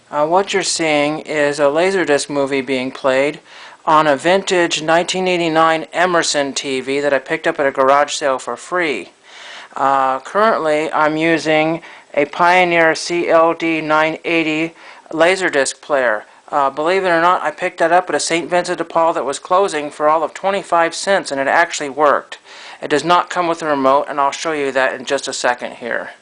What you're seeing is a Laserdisc movie being played on a vintage 1989 Emerson TV that I picked up at a garage sale for free. Currently, I'm using a Pioneer CLD 980 Laserdisc player. Believe it or not, I picked that up at a St. Vincent de Paul that was closing for all of 25 cents, and it actually worked. It does not come with a remote, and I'll show you that in just a second here.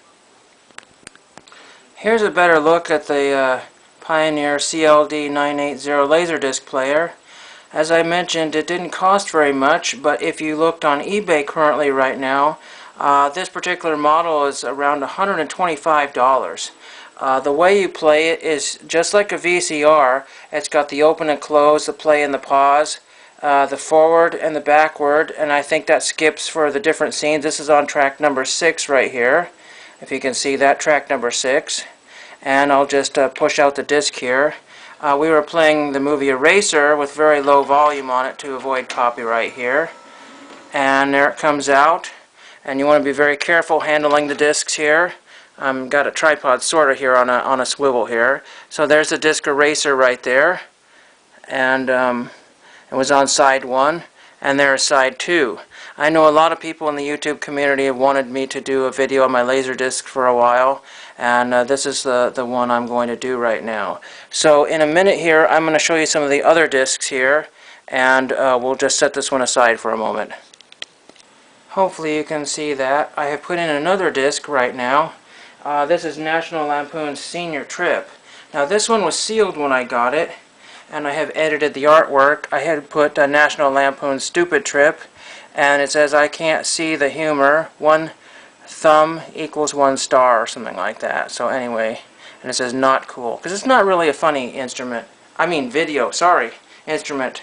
Here's a better look at the Pioneer CLD 980 Laserdisc player. As I mentioned, it didn't cost very much, but if you looked on eBay currently right now, this particular model is around $125. The way you play it is just like a VCR. It's got the open and close, the play and the pause, the forward and the backward, and I think that skips for the different scenes. This is on track number 6 right here. If you can see that, track number 6. And I'll just push out the disc here. We were playing the movie Eraser with very low volume on it to avoid copyright here. And there it comes out. And you want to be very careful handling the discs here. Got a tripod sort of here on a swivel here. So there's the disc Eraser right there. And it was on side 1. And there's side 2. I know a lot of people in the YouTube community have wanted me to do a video on my Laserdisc for a while, and this is the one I'm going to do right now. So in a minute here, I'm going to show you some of the other discs here, and we'll just set this one aside for a moment. Hopefully you can see that. I have put in another disc right now. This is National Lampoon's Senior Trip. Now this one was sealed when I got it, and I have edited the artwork. I had put National Lampoon's Stupid Trip, and it says, "I can't see the humor. 1 thumb equals 1 star," or something like that. So anyway, and it says "not cool," because it's not really a funny instrument. I mean video, sorry, instrument.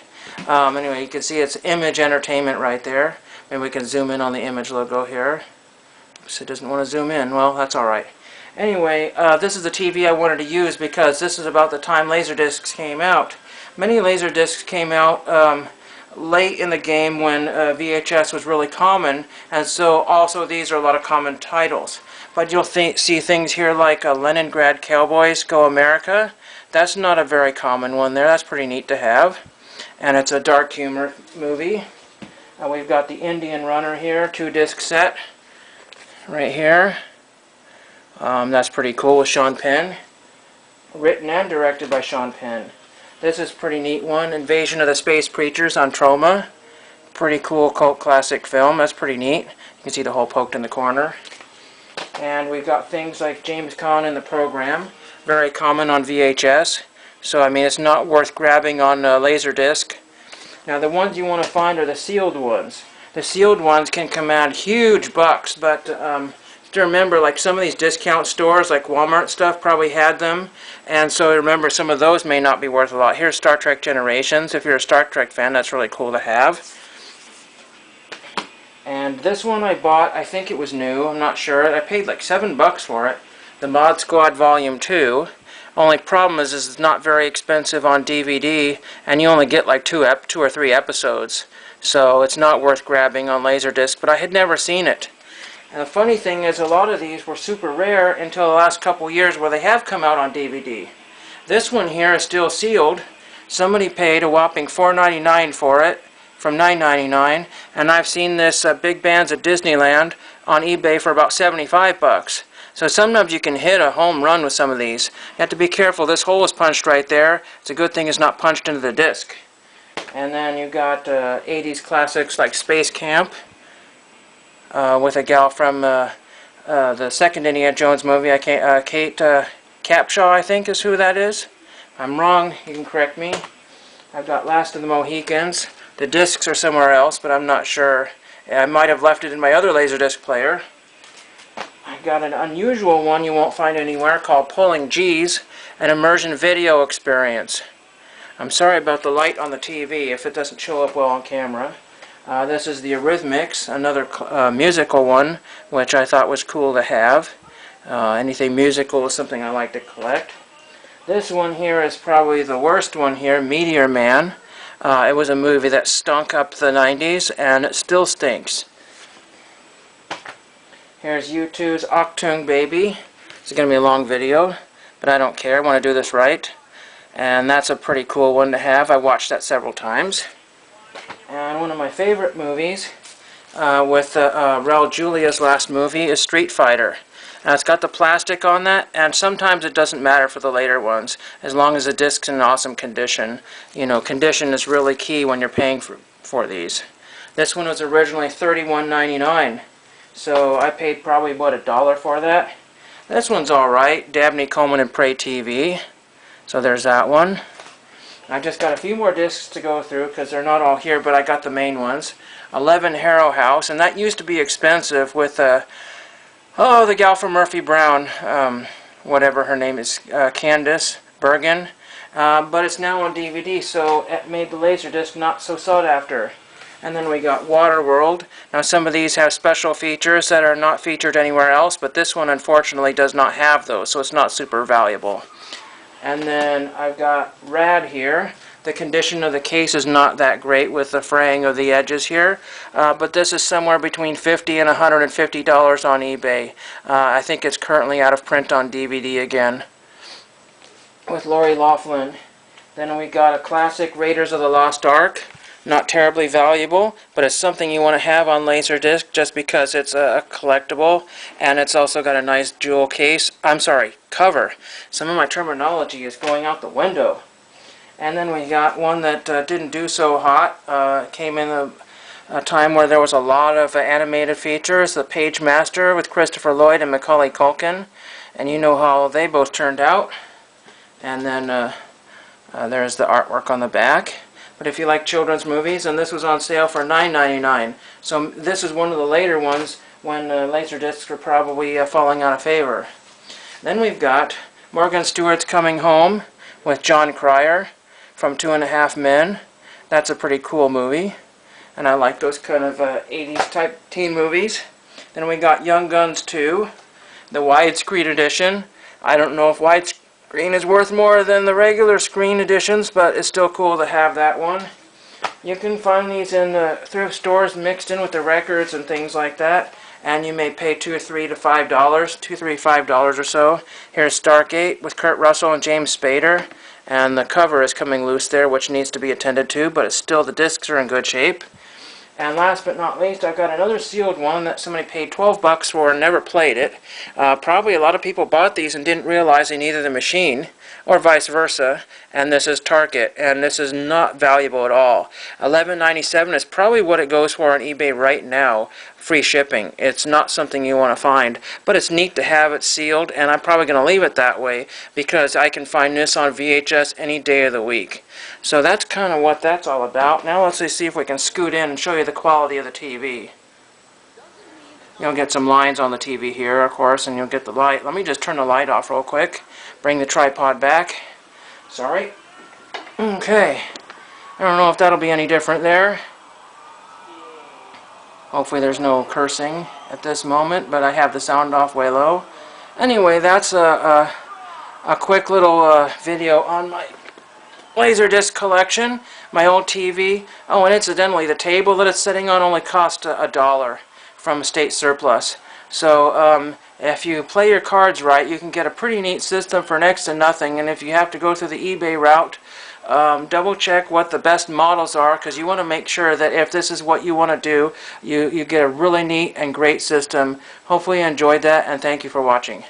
Anyway, you can see it's Image Entertainment right there. Maybe we can zoom in on the Image logo here. Oops, it doesn't want to zoom in. Well, that's alright. Anyway, this is the TV I wanted to use because this is about the time Laserdiscs came out. Many Laserdiscs came out late in the game when VHS was really common, and so also these are a lot of common titles. But you'll see things here like Leningrad Cowboys Go America. That's not a very common one there. That's pretty neat to have. And it's a dark humor movie. We've got the Indian Runner here, 2-disc set right here. That's pretty cool with Sean Penn. Written and directed by Sean Penn. This is a pretty neat one, Invasion of the Space Preachers on Troma. Pretty cool cult classic film, that's pretty neat. You can see the hole poked in the corner. And we've got things like James Caan in the Program, very common on VHS. So I mean, it's not worth grabbing on Laserdisc. Now the ones you want to find are the sealed ones. The sealed ones can command huge bucks, but to remember, like some of these discount stores like Walmart stuff probably had them, and so remember some of those may not be worth a lot. Here's Star Trek Generations. If you're a Star Trek fan, that's really cool to have. And this one I bought, I think it was new, I'm not sure. I paid like $7 for it. The Mod Squad Volume 2. Only problem is it's not very expensive on DVD, and you only get like 2 or 3 episodes. So it's not worth grabbing on Laserdisc, but I had never seen it. And the funny thing is, a lot of these were super rare until the last couple years where they have come out on DVD. This one here is still sealed. Somebody paid a whopping $4.99 for it from $9.99, and I've seen this Big Bands at Disneyland on eBay for about $75. So sometimes you can hit a home run with some of these. You have to be careful. This hole is punched right there. It's a good thing it's not punched into the disc. And then you've got 80s classics like Space Camp. With a gal from the second Indiana Jones movie, Kate Capshaw, I think is who that is. If I'm wrong, you can correct me. I've got Last of the Mohicans. The discs are somewhere else, but I'm not sure. I might have left it in my other Laserdisc player. I've got an unusual one you won't find anywhere called Pulling G's, an immersion video experience. I'm sorry about the light on the TV if it doesn't show up well on camera. This is the Eurythmics, another musical one, which I thought was cool to have. Anything musical is something I like to collect. This one here is probably the worst one here, Meteor Man. It was a movie that stunk up the 90s, and it still stinks. Here's U2's Achtung Baby. It's going to be a long video. but I don't care. I want to do this right. And that's a pretty cool one to have. I watched that several times. And one of my favorite movies with Raul Julia's last movie is Street Fighter. It's got the plastic on that, and sometimes it doesn't matter for the later ones, as long as the disc's in awesome condition. You know, condition is really key when you're paying for these. This one was originally $31.99, so I paid probably, what, $1 for that? This one's alright, Dabney Coleman and Prey TV. So there's that one. I just got a few more discs to go through because they're not all here, but I got the main ones. 11 Harrow House, and that used to be expensive with the gal from Murphy Brown, whatever her name is, Candice Bergen. But it's now on DVD, so it made the Laserdisc not so sought after. And then we got Waterworld. Now some of these have special features that are not featured anywhere else, but this one unfortunately does not have those, so it's not super valuable. And then I've got Rad here. The condition of the case is not that great with the fraying of the edges here, but this is somewhere between $50 and $150 on eBay. I think it's currently out of print on DVD again. With Lori Loughlin. Then we got a classic Raiders of the Lost Ark. Not terribly valuable, but it's something you want to have on Laserdisc just because it's a collectible, and it's also got a nice jewel case. I'm sorry, cover. Some of my terminology is going out the window. And then we got one that didn't do so hot. Came in a time where there was a lot of animated features. The Page Master with Christopher Lloyd and Macaulay Culkin. And you know how they both turned out. And then there's the artwork on the back. But if you like children's movies, and this was on sale for $9.99. So this is one of the later ones when Laserdiscs were probably falling out of favor. Then we've got Morgan Stewart's Coming Home with John Cryer from 2.5 Men. That's a pretty cool movie, and I like those kind of 80s type teen movies. Then we got Young Guns 2, the widescreen edition. I don't know if widescreen is worth more than the regular screen editions, but it's still cool to have that one. You can find these in the thrift stores mixed in with the records and things like that, and you may pay $2 or $3 to $5, $5 or so. Here's Stargate with Kurt Russell and James Spader, and the cover is coming loose there, which needs to be attended to, but it's still, the discs are in good shape. And last but not least, I've got another sealed one that somebody paid $12 for and never played it. Probably a lot of people bought these and didn't realize they needed the machine, or vice versa. And this is Target, and this is not valuable at all. $11.97 is probably what it goes for on eBay right now, free shipping. It's not something you want to find, but it's neat to have it sealed, and I'm probably going to leave it that way because I can find this on VHS any day of the week. So that's kind of what that's all about. Now let's see if we can scoot in and show you the quality of the TV. You'll get some lines on the TV here, of course, and you'll get the light. Let me just turn the light off real quick. Bring the tripod back. Sorry. Okay. I don't know if that'll be any different there. Hopefully there's no cursing at this moment, but I have the sound off way low. Anyway, that's a quick little video on my Laserdisc collection, my old TV. Oh, and incidentally, the table that it's sitting on only cost $1 from State Surplus. So if you play your cards right, you can get a pretty neat system for next to nothing. And if you have to go through the eBay route, double check what the best models are, because you want to make sure that if this is what you want to do, you get a really neat and great system. Hopefully you enjoyed that, and thank you for watching.